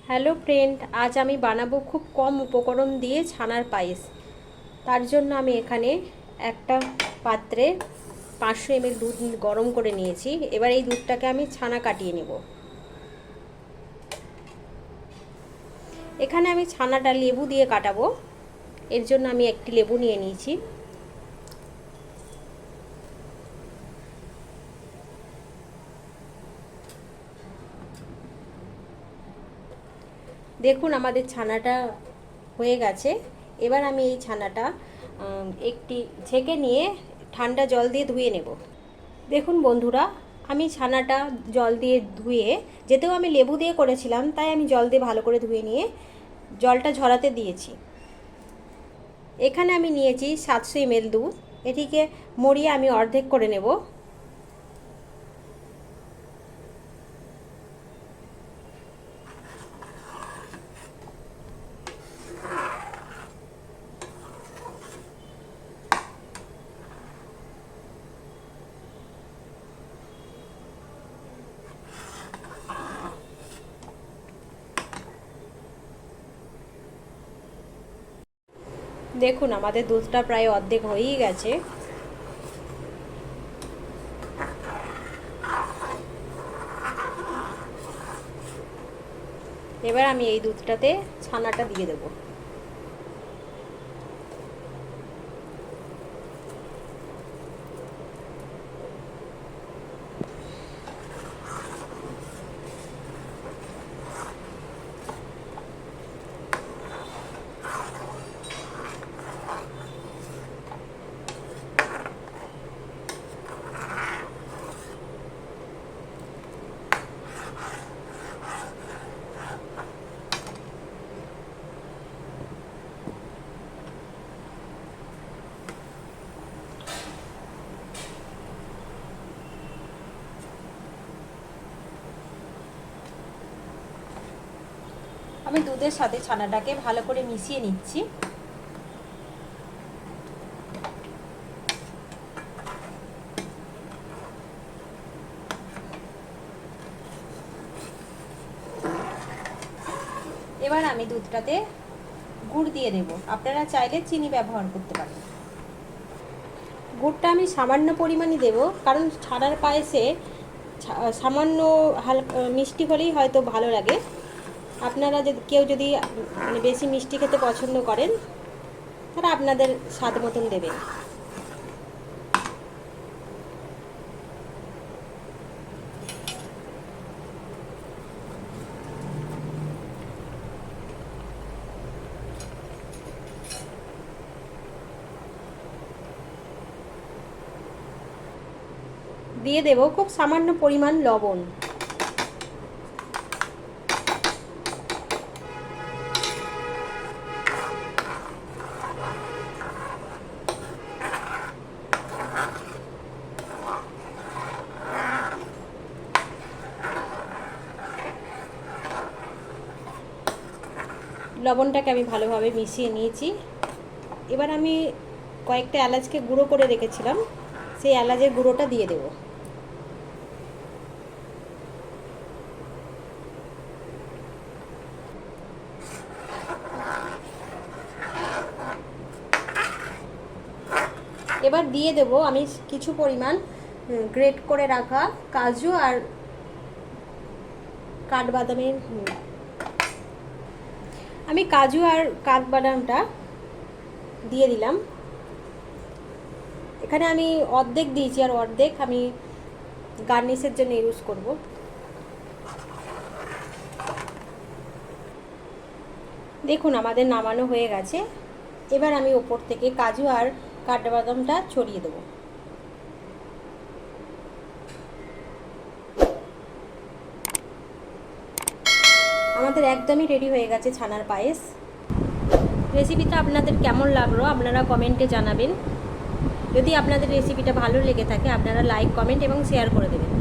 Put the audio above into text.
Hello friend, আজ আমি বানাবো খুব কম উপকরণ দিয়ে ছানার পায়েস। তার জন্য আমি এখানে একটা পাত্রে 500 ml দুধ গরম করে নিয়েছি। এবার এই দুধটাকে আমি ছানা কাটিয়ে নেব। এখানে আমি ছানাটা লেবু দিয়ে কাটাবো, এর জন্য আমি একটি লেবু নিয়ে নিয়েছি। দেখুন আমাদের ছানাটা হয়ে গেছে। এবার আমি এই ছানাটা একটি ছেঁকে নিয়ে ঠান্ডা জল দিয়ে ধুয়ে নেব। দেখুন বন্ধুরা, আমি ছানাটা জল দিয়ে ধুয়ে, যেতেও আমি লেবু দিয়ে করেছিলাম তাই আমি জল দিয়ে ভালো করে ধুয়ে নিয়ে জলটা ঝরাতে দিয়েছি। এখানে আমি নিয়েছি 700 ml দুধ। এটিকে মরিয়ে আমি অর্ধেক করে নেব। দেখুন আমাদের দুধটা প্রায় অর্ধেক হয়েই গেছে। এবার আমি এই দুধটাতে ছানাটা দিয়ে দেবো। আমি দুধের সাথে ছানাটাকে ভালো করে মিশিয়ে নিচ্ছি। এবার আমি দুধটাতে গুড় দিয়ে দেব। আপনারা চাইলে চিনি ব্যবহার করতে পারেন। গুড়টা আমি সামান্য পরিমাণই দেব, কারণ ছানার পায়েসে সামান্য হালকা মিষ্টি হলেই হয়তো ভালো লাগে। আপনারা কেউ যদি মানে বেশি মিষ্টি খেতে পছন্দ করেন তারা আপনাদের স্বাদ মতন দেবেন। দিয়ে দেব খুব সামান্য পরিমাণ লবণ। লবণটাকে আমি ভালোভাবে মিশিয়ে নিয়েছি। এবার আমি কয়েকটা এলাচকে গুঁড়ো করে রেখেছিলাম, সেই এলাচের গুঁড়োটা দিয়ে দেব। এবার দিয়ে দেব আমি কিছু পরিমাণ গ্রেট করে রাখা কাজু আর কাঠবাদামের। আমি কাজু আর কাঠবাদামটা দিয়ে দিলাম। এখানে আমি অর্ধেক দিয়েছি আর অর্ধেক আমি গার্নিশের জন্য ইউজ করব। দেখুন আমাদের নামানো হয়ে গেছে। এবার আমি ওপর থেকে কাজু আর কাঠবাদামটা ছড়িয়ে দেবো। আমাদের একদমই রেডি হয়ে গেছে ছানার পায়েস। রেসিপিটা আপনাদের কেমন লাগলো আপনারা কমেন্টে জানাবেন। যদি আপনাদের রেসিপিটা ভালো লেগে থাকে আপনারা লাইক, কমেন্ট এবং শেয়ার করে দেবেন।